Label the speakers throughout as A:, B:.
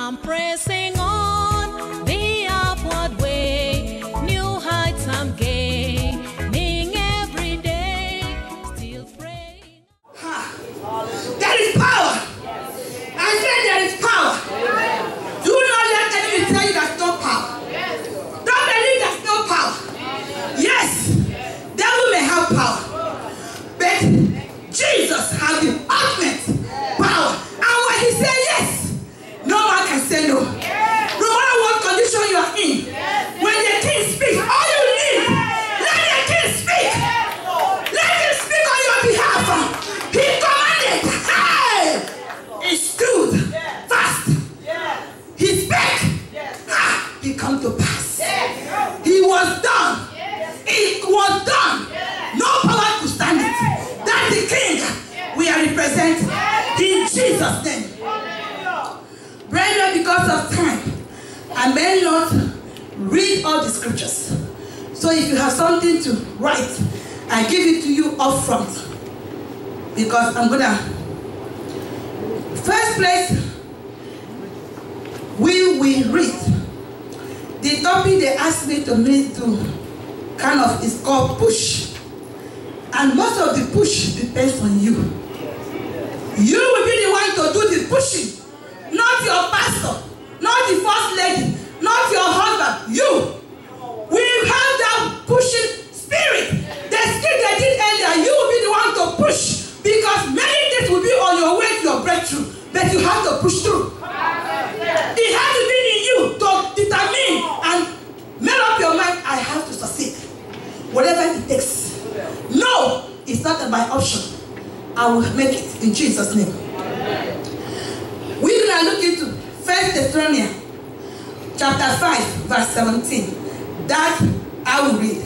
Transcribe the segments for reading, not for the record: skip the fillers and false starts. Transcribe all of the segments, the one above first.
A: I'm pressing on the upward way. New heights I'm gaining every day. Still praying.
B: There is power. I said there is power. Do not let the enemy tell you there's no power. Don't believe there's no power. Yes, devil may have power, but Jesus has the ultimate power. And when he says yes, no man can say no. No matter what condition you are in, when the king speaks, all you need, let the king speak. Let him speak on your behalf. He commanded. Hey! He stood fast. He spake. He come to pass. He was done. It was done. No power to stand it. That's the king we are representing in Jesus' name. Brethren, because of time, I may not read all the scriptures. So if you have something to write, I give it to you up front. Because I'm gonna first place we will read. The topic they asked me to read to kind of is called push. And most of the push depends on you. You will be the one to do the pushing. Not your pastor, not the first lady, not your husband. You. We have that pushing spirit. The skill they did earlier, you will be the one to push. Because many things will be on your way to your breakthrough. But you have to push through. It has to be in you to determine and make up your mind, I have to succeed. Whatever it takes. No, it's not my option. I will make it in Jesus' name. We're going to look into 1 Thessalonians chapter 5, verse 17. That I will read.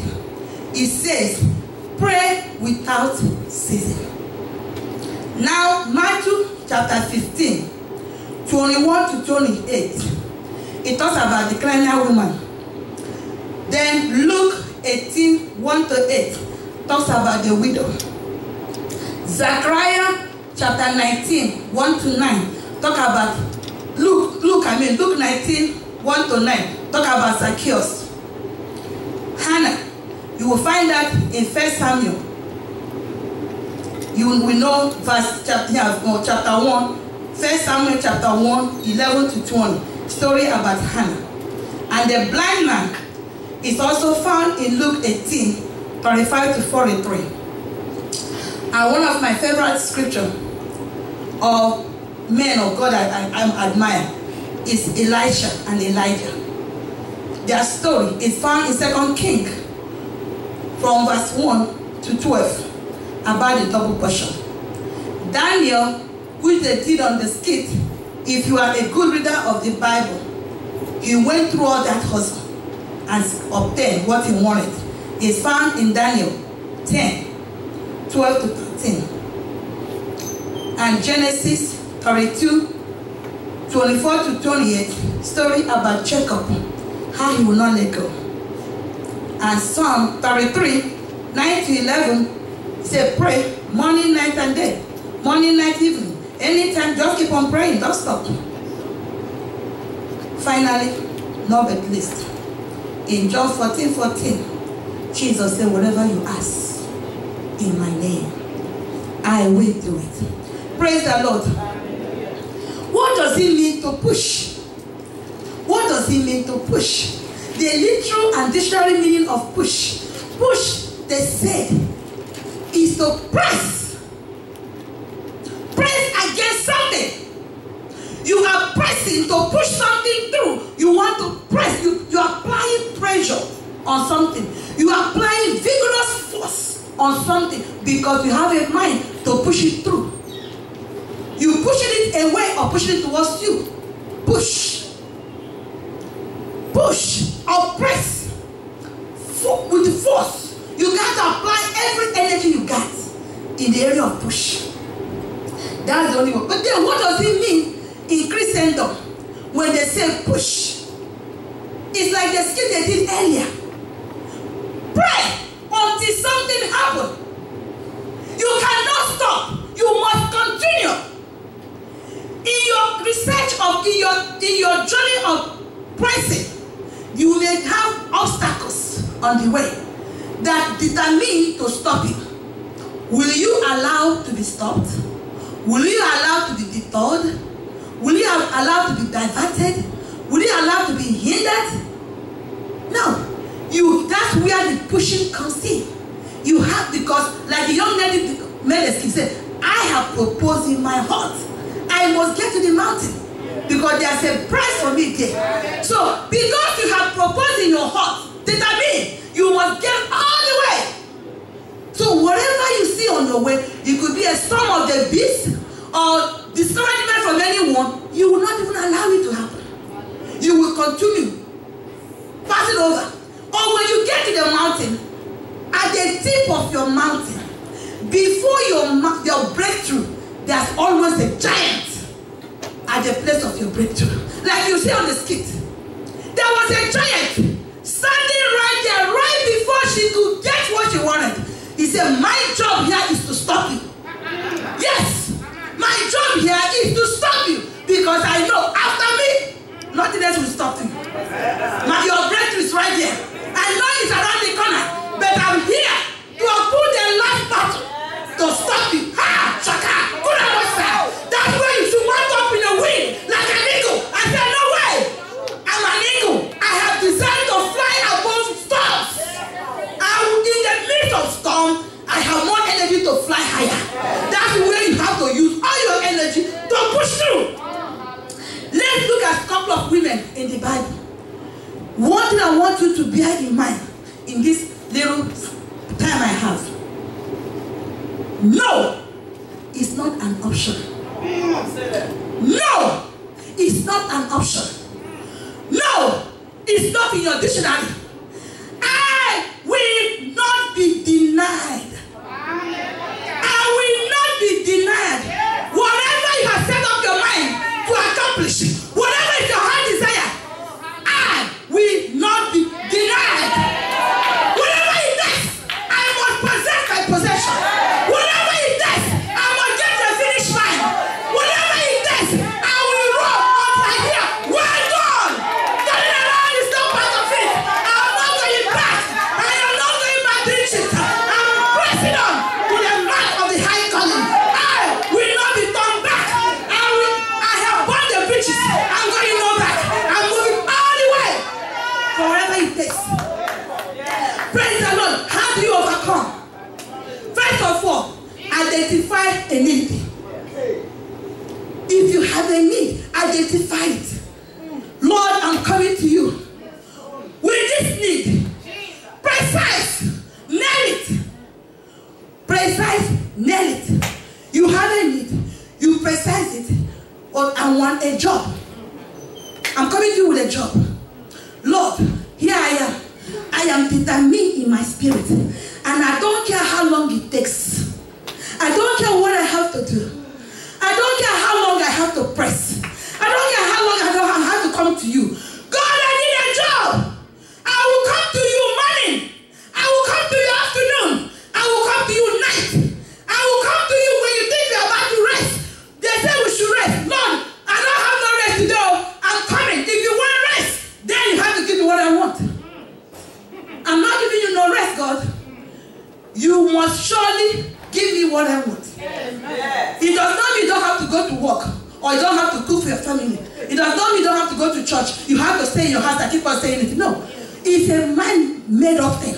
B: It says, pray without ceasing. Now, Matthew chapter 15, 21 to 28. It talks about the Canaanite woman. Then Luke 18, 1 to 8 talks about the widow. Zechariah chapter 19, 1 to 9 talk about Luke 19, 1 to 9 talk about Zacchaeus. Hannah, you will find that in 1 Samuel. You will know verse chapter 1, 1 Samuel chapter 1, 11 to 20. Story about Hannah. And the blind man is also found in Luke 18, 35 to 43. And one of my favorite scripture of men of God I admire is Elisha and Elijah. Their story is found in 2 Kings from verse 1 to 12 about the double portion. Daniel, which they did on the skit, if you are a good reader of the Bible, he went through all that hustle and obtained what he wanted. It's found in Daniel 10, 12 to 13. And Genesis 32, 24 to 28, story about Jacob, how he will not let go. And Psalm 33, 9 to 11, say pray morning, night, and day. Morning, night, evening. Anytime, just keep on praying, don't stop. Finally, not but least, in John 14, 14, Jesus said, whatever you ask in my name, I will do it. Praise the Lord. What does it mean to push? What does it mean to push? The literal and dictionary meaning of push. Push, they said, is to press. Press against something. You are pressing to push something through. You want to press. You are applying pressure on something. You are applying vigorous force on something because you have a mind to push it through. You pushing it away or pushing it towards you. Push. Push or press with force. You got to apply every energy you got in the area of push. That's the only one. But then what does it mean in Christendom when they say push? It's like the skill they did earlier. Pray until something happens. You cannot stop. You must continue. In your research of in your journey of pricing, you may have obstacles on the way that determine to stop you. Will you allow to be stopped? Will you allow to be deterred? Will you allow to be diverted? Will you allow to be hindered? No. That's where the pushing comes in. You have, because like the young lady made a scheme, said, I have proposed in my heart. I must get to the mountain because there's a price for me there. So because you have proposed in your heart, determine you must get all the way. So whatever you see on your way, it could be a storm of the beast or discouragement from anyone, you will not even allow it to happen. You will continue passing over. Or when you get to the mountain, at the tip of your mountain, before your breakthrough, there's always a giant at the place of your breakthrough. Like you see on the skit, there was a giant standing right there, right before she could get what she wanted. He said, my job here is to stop you. Yes, my job here is to stop you, because I know after me, nothing else will stop you. Your breakthrough is right there. I know it's around the corner, but I'm here to put the last battle to stop you. Ha! Shaka! That's where you should wind up in the wind like an eagle. I said, no way! I'm an eagle. I have designed to fly above storms. In the midst of storm, I have more energy to fly higher. That's where you have to use all your energy to push through. Let's look at a couple of women in the Bible. One thing I want you to bear in mind in this little time I have. No is not an option. No is not an option. No is not in your dictionary. I will not be denied. I will not be denied. Whatever you have set up your mind to accomplish, whatever is your heart desire, I will not be denied. Whatever it is, I must possess my possession. Whatever it is, I must get to the finish line. Whatever it is, I will run until I hear, well done. Turning around is not part of it. I'm not going back. I am not going back to it. I'm pressing on to the mark of the high calling. I will not be turned back. I have burned the bridges. I'm going no back. I'm moving all the way. For whatever it takes. Praise the Lord. How do you overcome? First of all, identify a need. If you have a need, identify it. Lord, I'm coming to you with this need. Precise. Nail it. Precise. Nail it. You have a need. You precise it. Or I want a job. I'm coming to you with a job. Lord, here I am. I am determined in my spirit. And I don't care how long it takes. I don't care what I have to do. I don't care how long I have to press. I don't care how long I have to come to you. God, I need a job. I will come to you morning. I will come to you afternoon. I will come to you night. I will come to you when you think we are about to rest. They say we should rest. Lord, I don't have no rest today. I'm coming. If you want rest, then you have to give me what I want. I'm not giving you no rest, God. You must surely give me what I want. Yes. It does not mean you don't have to go to work, or you don't have to cook for your family. It does not mean you don't have to go to church. You have to stay in your house and keep on saying it. No. It's a mind-made-up thing.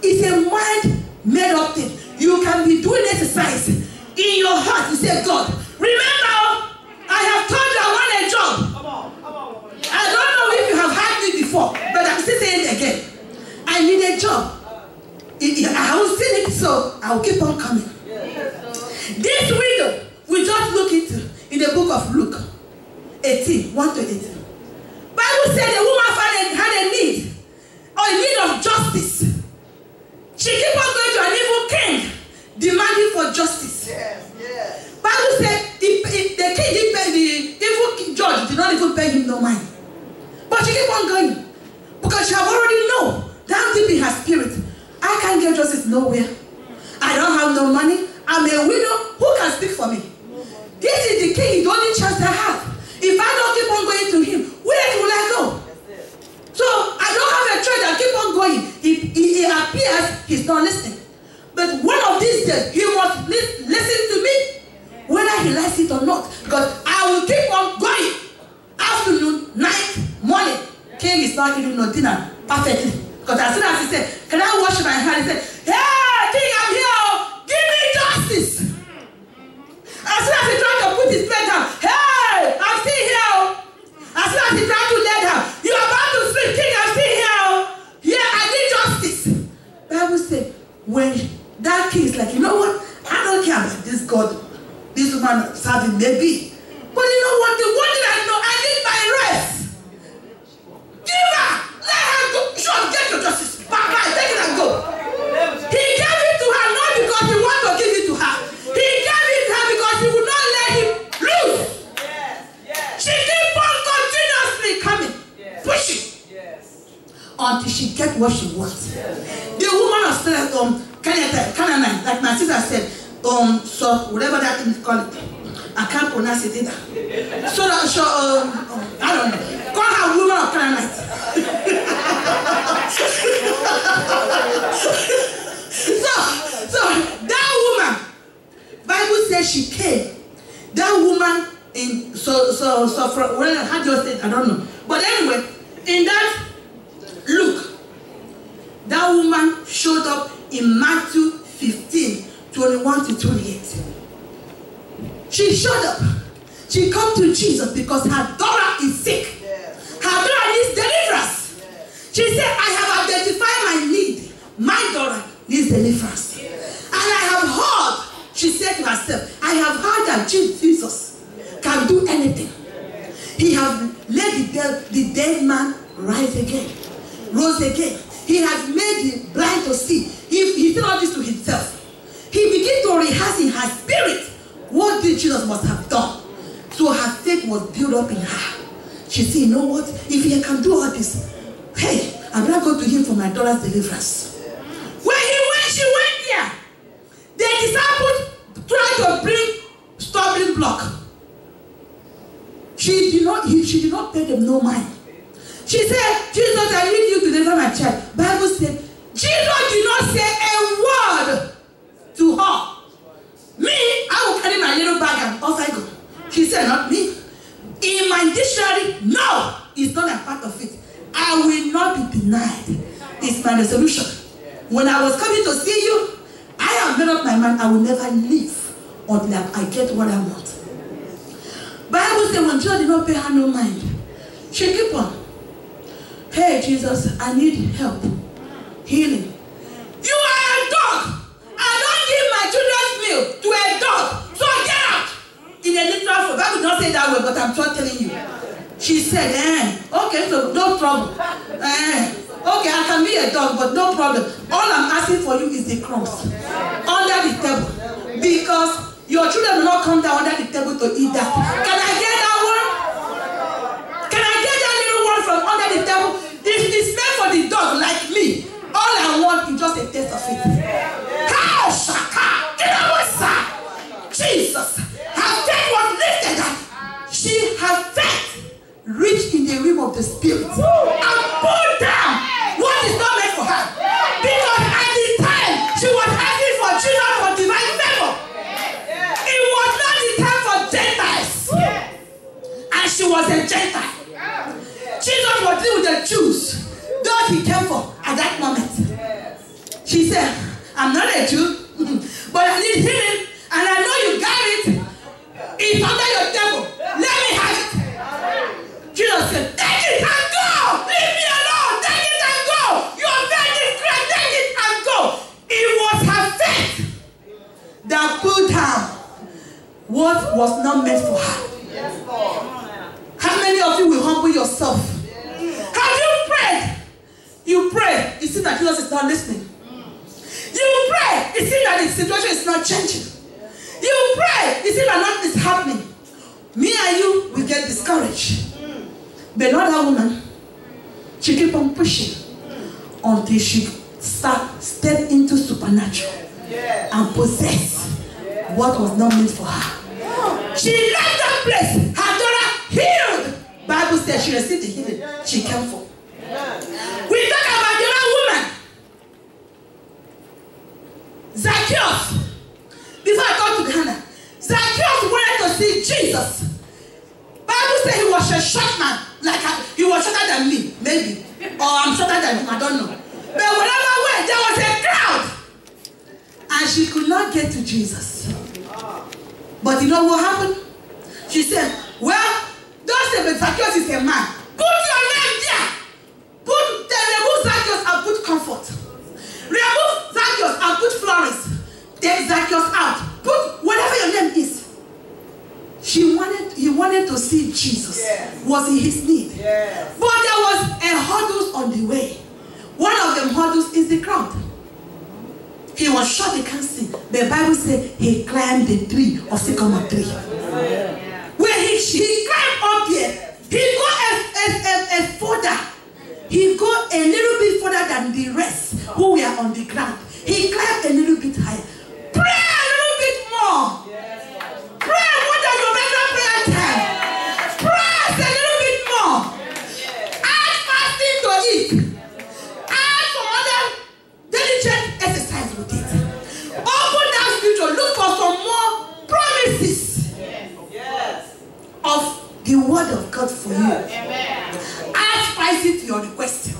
B: It's a mind-made-up thing. You can be doing exercise in your heart. You say, God, remember, I have told you I want a job. I don't know if you have heard me before, but I'm still saying it again. I need a job. I haven't seen it, so I'll keep on coming. This window, we just look into in the book of Luke 18, 1 to 18. Bible said the woman had a need, or a need of justice. She kept on going to an evil king, demanding for justice. Bible said the evil judge did not even pay him no money. But she kept on going, because she had already known, down deep in her spirit, I can't get justice nowhere. I don't have no money. I'm a widow. Who can speak for me? This is the king, the only chance I have. Because I will keep on going. Afternoon, night, morning. King is not giving no dinner perfectly. Because as soon as he said, can I wash my hand? He said, hey, King, I'm here. Give me justice. As soon as he tried to put his plate down, hey, I'm still here. As soon as he tried to lay down, you're about to sleep, King, I'm still here. Yeah, I need justice. Bible said, when that king is like, you know what? I don't care about this God, this woman serving maybe. But you know what? The one thing I know, I need my rest. Give her. Let her go. Sure, get your justice. Bye, take it and go. He gave it to her not because he wanted to give it to her. He gave it to her because he would not let him lose. She kept on continuously coming, pushing, until she get what she wants. The woman of Canaanite, like my sister said, so whatever that thing call it, I can't pronounce it either. So I don't know. Call her woman of Canaanite. so that woman, Bible says she came. That woman in from well, how do you say it? I don't know. But anyway, in that Luke, that woman showed up in Matthew 15, 21 to 28. She showed up. She come to Jesus because her daughter is sick. Her daughter needs deliverance. She said, I have identified my need. My daughter needs deliverance. And I have heard, she said to herself, I have heard that Jesus can do anything. He has let the dead man rise again, rose again. He has made the blind to see. He said all this to himself. He began to rehearse in her spirit what did Jesus must have done. So her faith was built up in her. She said, you know what? If he can do all this, hey, I'm not going to him for my daughter's deliverance. When she went there, the disciples tried to bring stumbling block. She did not pay them no mind. She said, Jesus, I need you to deliver my child. Bible said, Jesus did not say a word to her. Me, I will carry my little bag and off I go. She said, not me. In my dictionary, no, it's not a part of it. I will not be denied. It's my resolution. When I was coming to see you, I have made up my mind I will never leave until I get what I want. Bible says when Jesus did not pay her no mind, she keep on. Hey Jesus, I need help. Healing. You are a dog. I don't give my children's milk to a dog. So get out. In a literal form. Bible don't say that way, but I'm not telling you. She said, okay, so no trouble. Okay, I can be a dog, but no problem. All I'm asking for you is the crumbs under the table. Because your children will not come down under the table to eat that. Can I get that one? Can I get that little one from under the table? If it's meant for the dog like me, all I want is just a taste of it. How shaka? You know what, sir? Jesus. Her faith was lifted. Her faith reached in the realm of the spirit and pulled down what is not meant for her. Because at the time she was asking for children for divine favor. It was not the time for Gentiles. And she was a Gentile. Jesus was dealing with the Jews. Those he came for at that moment. She said, I'm not a Jew, but I need healing, and I know you got it. It's under your table. Let me have it. Jesus said, take it and go. Leave me alone. Take it and go. Your faith is great. Take it and go. It was her faith that pulled down what was not meant for her. Yes, Lord. How many of you will humble yourself? Have you prayed? You pray. You see that Jesus is not listening. You pray. You see that the situation is not changing. You pray. You see that nothing is happening. Me and you will get discouraged. But not that woman. She keep on pushing until she step into supernatural and possess what was not meant for her. She left that place. Her daughter healed. Bible says she received the healing she came for. We talk about the other woman, Zacchaeus. Before I come to Hannah, Zacchaeus wanted to see Jesus. said he was a short man. He was shorter than me, maybe. Or I'm shorter than him, I don't know. But whenever I went, there was a crowd. And she could not get to Jesus. But you know what happened? She said, well, don't say Zacchaeus is a man. Put your name there. Remove Zacchaeus and put comfort. Remove Zacchaeus and put Florence. Take Zacchaeus out. Put whatever your name is. He wanted to see Jesus. Yes. Was in his need. Yes. But there was a hurdle on the way. One of them hurdles is the crowd. He was short, he can't see. The Bible said he climbed the tree of sycamore tree. Yeah. When he climbed up here, he got a further. He got a little bit further than the rest who were on the ground. He climbed a little bit higher. Pray a little bit more. Pray more than your regular prayer time. Pray a little bit more. Add fasting to it. Add some other diligent exercise with it. Open that scripture. Look for some more promises of the word of God for you. Add spicy to your request.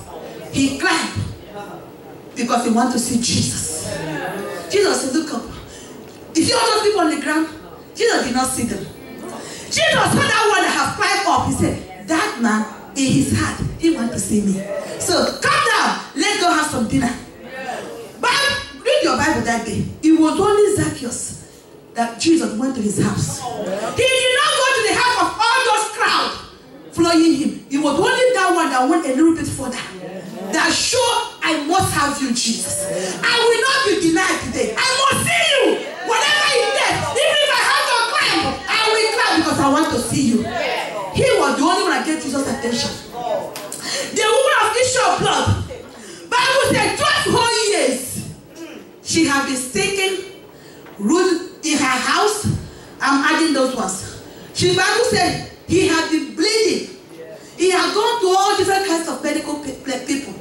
B: He climbed because he wanted to see Jesus. Jesus said, look up. If you all those people on the ground, Jesus did not see them. Jesus saw that one that have climbed up. He said, that man in his heart, he wants to see me. So come down, let's go have some dinner. But read your Bible that day. It was only Zacchaeus that Jesus went to his house. He did not go to the house of all those crowds following him. It was only that one that went a little bit further. That sure, I must have you, Jesus. I will not be denied today. I must see you. Whatever it takes, even if I have to climb, I will climb because I want to see you. He was the only one that gave Jesus attention. The woman of issue of blood, Bible said 12 whole years she had been taking root in her house. I'm adding those ones. The Bible said he had been bleeding. He had gone to all different kinds of medical people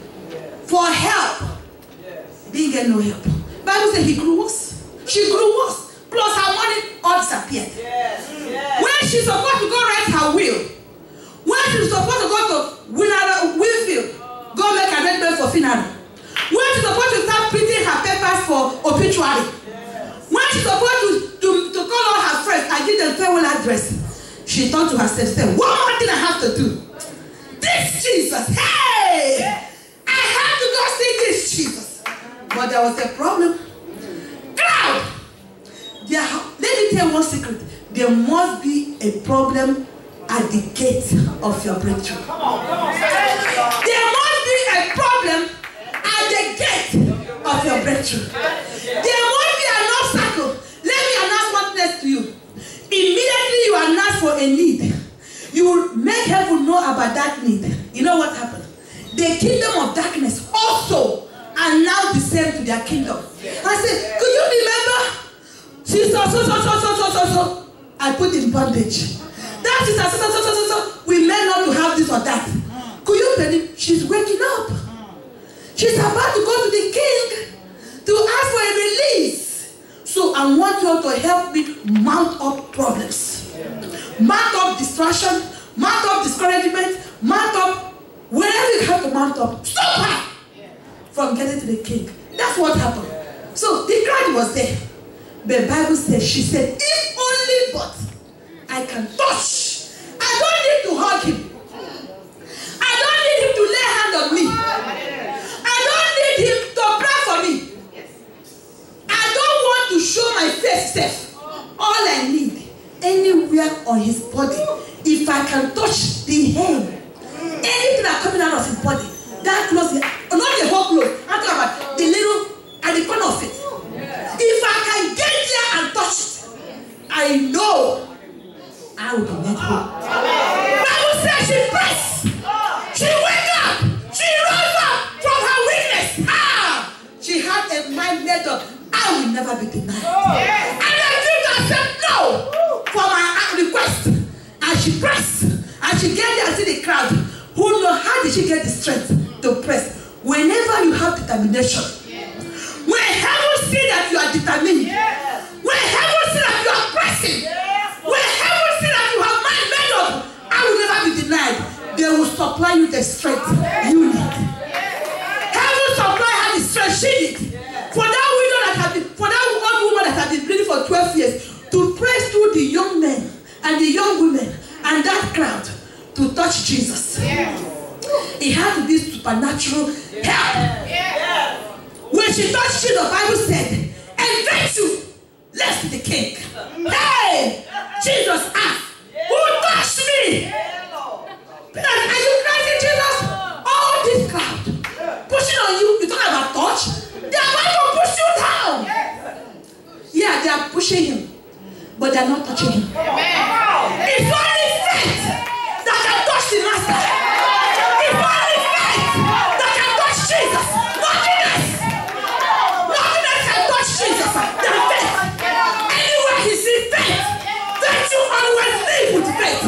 B: for help. Didn't get no help. Bible said he grew worse. She grew worse. Plus her money all disappeared. When she's supposed to go write her will, when she's supposed to go to Winfield, go make arrangement for funeral, when she's supposed to start printing her papers for obituary, when she's supposed to call all her friends and give them farewell address, she thought to herself, said, one more thing I have to do. This Jesus, hey! I have to go see this Jesus. But there was a problem. Crowd! Let me tell you one secret. There must be a problem at the gate of your breakthrough. There must be a problem at the gate of your breakthrough. There must be an obstacle. Let me announce one thing to you. Immediately you announce for a need, you will make heaven know about that need. You know what happened? The kingdom of darkness also announced the same to their kingdom. I said, could you remember? Sister, so, I put in bondage. That sister, so, we meant not to have this or that. Could you believe? She's waking up. She's about to go to the king to ask for a release. So I want you to help me mount up problems. Mount up distraction, mount up discouragement, mount up wherever you have to mount up. Stop her from getting to the king. That's what happened. So the crowd was there. The Bible says, she said, if only but I can touch. I don't need to hug him. I don't need him to lay hand on me. I don't need him to pray for me. I don't want to show my face safe. All I need, anywhere on his body, if I can touch the hem, anything that's coming out of his body, that clothes, not the whole clothes, I'm talking about the little at the corner of it. If I can get there and touch it, I know I will be made whole. Bible says she pressed. She wake up. She rose up from her weakness. She had a mind made up. I will never be denied. And I think I said no for my request. And she pressed. And she get there and see the crowd. Who know how did she get the strength to press? Whenever you have determination, when heaven see that you are determined, when heaven see that you are pressing, when heaven see that you have mind made up, I will they will supply you the strength you need. Heaven supply her the strength she needs. For that widow that had been, for that old woman that had been bleeding for 12 years, to press through the young men and the young women and that crowd to touch Jesus. It had to be supernatural help. When she touched Jesus, the Bible said, and virtue left the king. Hey! Jesus asked, who touched me? Are you crazy, Jesus? All this crowd pushing on you. You talking about touch? They are going to push you down. Yeah, they are pushing him, but they are not touching him. It's only faith that can touch the master. It's only faith that can touch Jesus. Nothing else. Nothing else can touch Jesus than faith. Anywhere he sees faith, faith you always live with faith.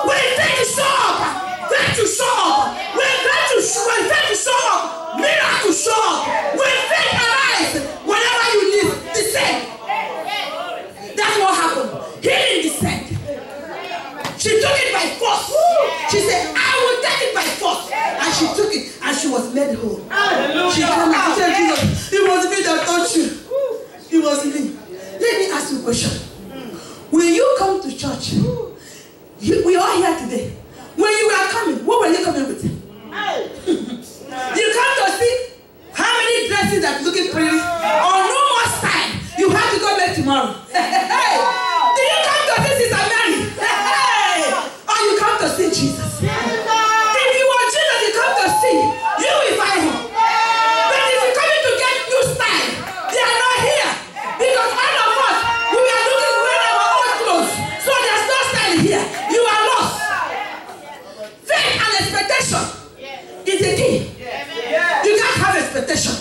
B: When faith is show up, faith you show up. When faith you show up, miracle show up. When faith arises, whatever you need, descend. That's what happened. Healing descend. She took it by force. She said, I will take it by force. And she took it and she was made whole. She came and said, Jesus, it was me that touched you. It was me. Let me ask you a question. When you come to church, we are here today. When you were coming, what were you coming with? You come to see how many dresses that looking pretty or no more style. You have to go back tomorrow. Hey, do you come to see Sister Mary? Hey, or you come to see Jesus? If you want Jesus, you come to see. You will find him. But if you're coming to get new style, they are not here. Because all of us, we are looking wearing our own clothes. So there's no style here. You are lost. Faith and expectation is the key. You can't have expectation.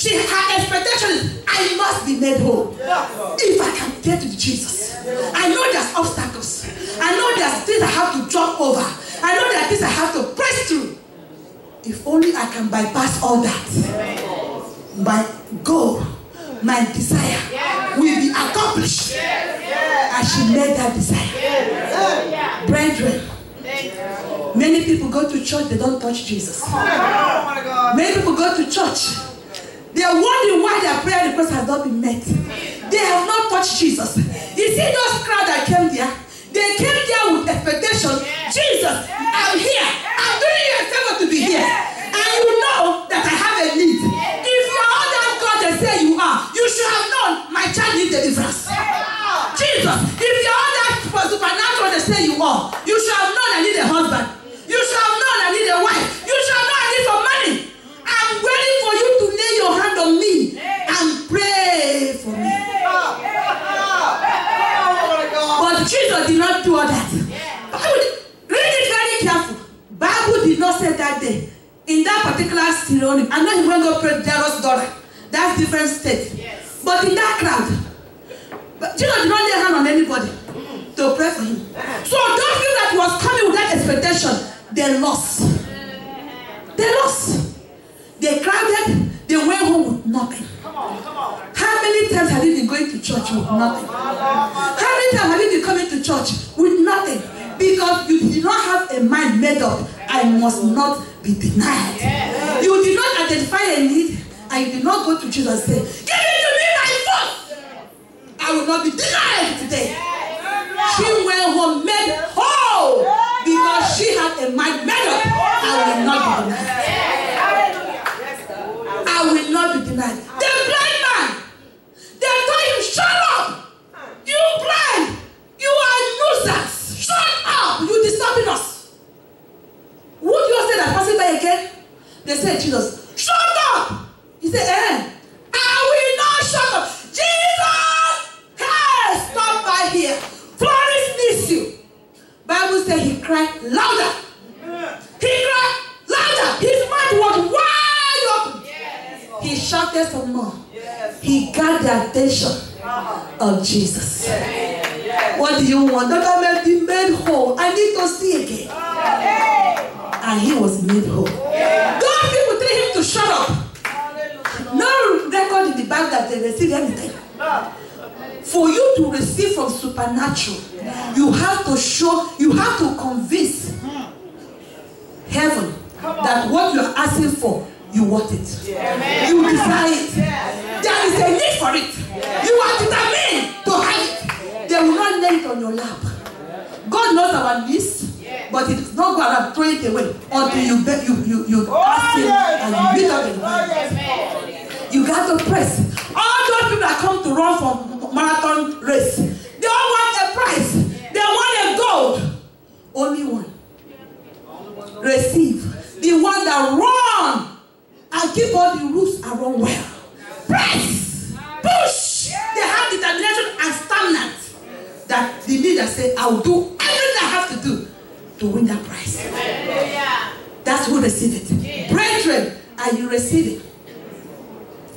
B: Her expectation is, I must be made whole. If I can get to Jesus. I know there's obstacles. I know there's things I have to jump over. I know there's things I have to press through. If only I can bypass all that. My goal, my desire will be accomplished. And she made that desire. Brethren, many people go to church, they don't touch Jesus. Many people go to church, they are wondering why their prayer request has not been met. They have not touched Jesus. You see those crowd that came there? They came there with expectation. Jesus, I'm here. I'm doing you a favor to be here. And you know that I have a need. If you are all that God they say you are, you should have known my child needs deliverance. Jesus, if you are all that supernatural they say you are, you should have known I need a husband. You should have known I need a wife. You should have known I need some money. I'm waiting for you to lay your hand on me and pray for me. But Jesus did not do all that. Read it very careful. Bible did not say that day. In that particular ceremony, I know he went to go pray Jairus' daughter. That's different state. Yes. But in that crowd, Jesus did not lay hand on anybody to pray for him. So those people that was coming with that expectation, they lost. They lost. They crowded, they went home with nothing. Come on. How many times have you been going to church with nothing? How many times have you been coming to church with nothing? Because you did not have a mind made up, I must not be denied. Yes. You did not identify a need, and you did not go to Jesus and say, give it to me by force. I will not be denied today. She went home made whole because she had a mind made up. I will not be denied. I will not be denied. The blind man, they told him, shut up. You blind. You are nuisance. Shut up. You disturbing us. Would you say that passing by again? They said, Jesus, shut up. He said, I will not shut up. Jesus, hey, stop by here. Florence needs you. Bible said he cried louder. He cried louder. His mouth was wide open. He shouted some more. He got the attention of Jesus. What do you want? That I may be made whole. I need to see again. And he was made whole. Those people tell him to shut up. No record in the Bible that they receive anything. For you to receive from supernatural, you have to show, you have to convince. heaven that what you are asking for, you want it. You desire it. There is a need for it. You are determined to have it. They will not lay it on your lap. God knows our needs, but it's not going to throw it away until you ask Him and you meet up in prayer. You got to press. All those people that come to run for marathon race, they all want a prize. They want a gold. Only one. Receive. The one that run and keep all the rules around well. Press. Push. They have determination and stamina. That the leader say, I will do everything I have to do to win that prize. That's who receive it. Brethren, are you receiving?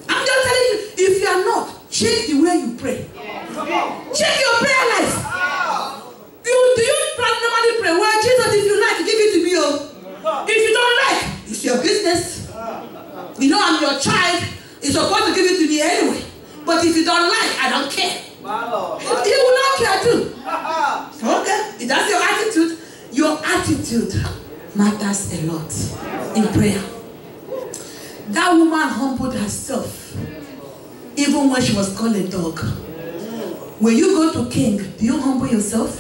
B: I'm just telling you, if you are not, check the way you pray. Check your prayer life. Do you normally pray? Well, Jesus, if you like, give it to me. If you don't like, it's your business. You know I'm your child. You're supposed to give it to me anyway. But if you don't like, I don't care. He will not care too. Okay, if that's your attitude, your attitude matters a lot in prayer. That woman humbled herself even when she was called a dog. When you go to king, do you humble yourself?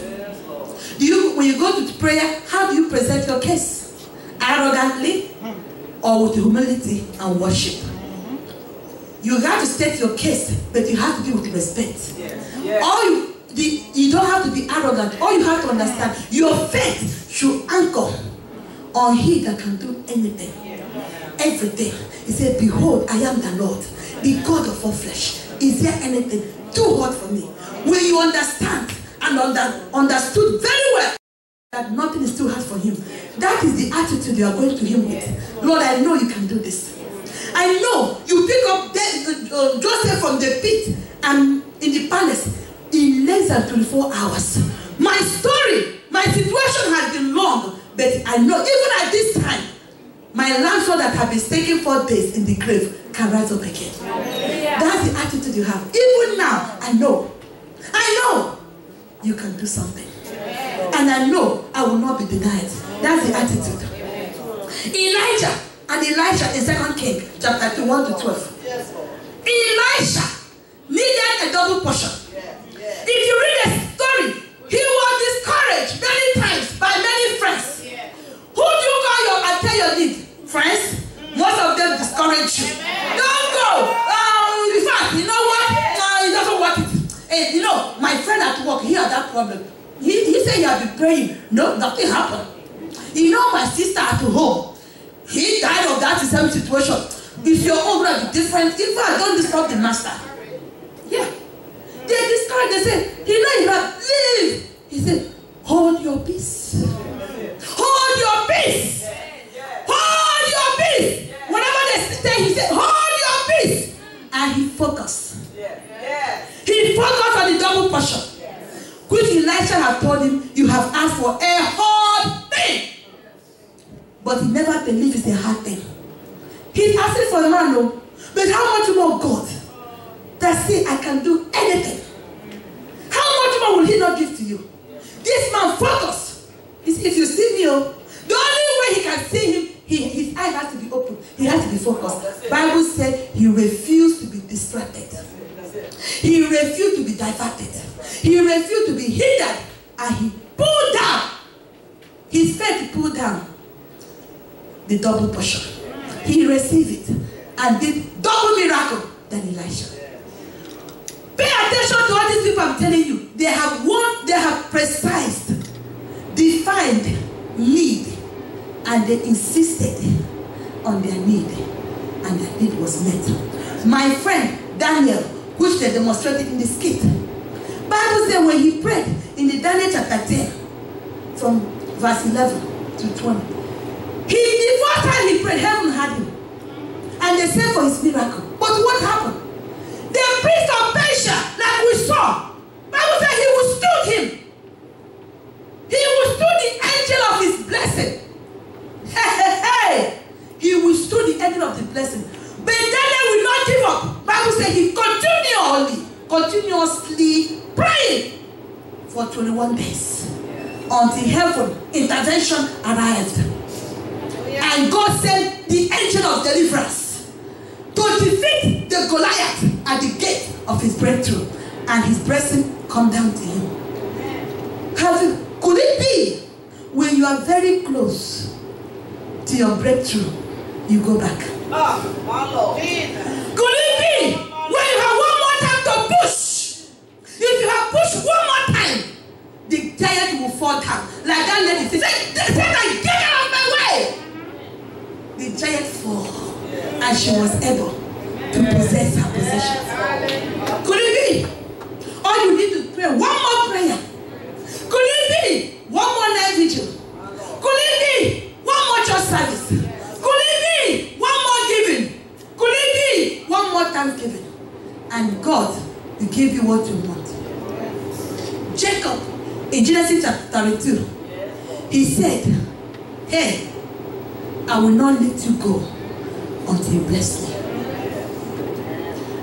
B: When you go to prayer, how do you present your case? Arrogantly or with humility and worship? You have to state your case, but you have to do it with respect. You don't have to be arrogant. All you have to understand, your faith should anchor on He that can do anything. Everything. He said, behold, I am the Lord, the God of all flesh. Is there anything too hard for me? When you understand and understood very well that nothing is too hard for Him, that is the attitude you are going to Him with. Lord, I know you can do this. I know you pick up Joseph from the pit and in the palace in less than 24 hours. My story, my situation has been long, but I know even at this time, my landlord that had been taken 4 days in the grave can rise up again. That's the attitude you have. Even now, I know you can do something. And I know I will not be denied. That's the attitude. Elijah and Elisha in 2 Kings chapter 1 to 12. Elisha needed a double portion. If you read the story, he was discouraged many times by many friends. Who do you call and tell your need? Friends? Most of them discourage you. Don't go. In fact, you know what? It doesn't work. You know, my friend at work, he had that problem. He said he had been praying. No, nothing happened. You know, my sister at home, he died of that same situation. If your own will be different, if I don't disturb the master. Yeah. They discouraged, they said, you know you have leave. He said, hold your peace. Hold your peace. Hold your peace. Whenever they say, he said, hold your peace. And he focused. He focused on the double portion. Which Elisha had told him, you have asked for a hard thing. But he never believed it's a hard thing. He's asking for a man, no. But how much more God that say I can do anything? How much more will He not give to you? This man focused. If you see me, the only way he can see him, his eye has to be open. He has to be focused. Bible said he refused to be distracted. He refused to be diverted. He refused to be hindered. And he pulled down. His faith pulled down the double portion. He received it and did double miracle than Elisha. Pay attention to all these people I'm telling you. They have precised, defined need, and they insisted on their need, and their need was met. My friend Daniel, which they demonstrated in the skit, Bible says when he prayed in the Daniel chapter 10, from verse 11 to 20, the first time he prayed, heaven had him. And they said for his miracle. But what happened? The priest of Persia, like we saw, Bible said he withstood him. He withstood the angel of his blessing. Hey. He withstood the angel of the blessing. But Daniel will not give up. Bible said he continuously praying for 21 days until heaven intervention arrived. And God sent the angel of deliverance to defeat the Goliath at the gate of his breakthrough. And his blessing come down to him. Could it be when you are very close to your breakthrough, you go back? Could it be when you have one more time to push? If you have pushed one more time, the giant will fall down. Like that lady said, Satan, get out of my way! The giant fall, and she was able to possess her possession. Could it be? All you need to pray one more prayer. Could it be one more night vigil? Could it be one more church service? Could it be one more giving? Could it be one more thanksgiving? And God will give you what you want. Jacob, in Genesis chapter 32, he said, hey, I will not let you go until you bless me.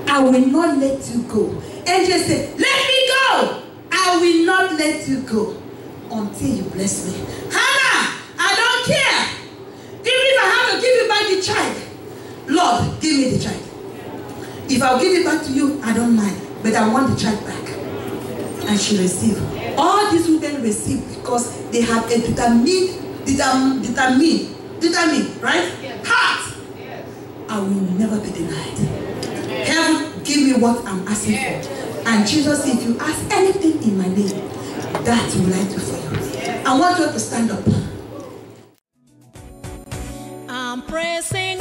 B: I will not let you go. Angel said, let me go. I will not let you go until you bless me. Hannah, I don't care. Even if I have to give you back the child, Lord, give me the child. If I'll give it back to you, I don't mind. But I want the child back. And she received. All these women received because they have a determined, right? Yes. Heart. Yes. I will never be denied. Heaven, give me what I'm asking for. And Jesus, if you ask anything in my name, that will I do for you. I want you to stand up.
A: I'm pressing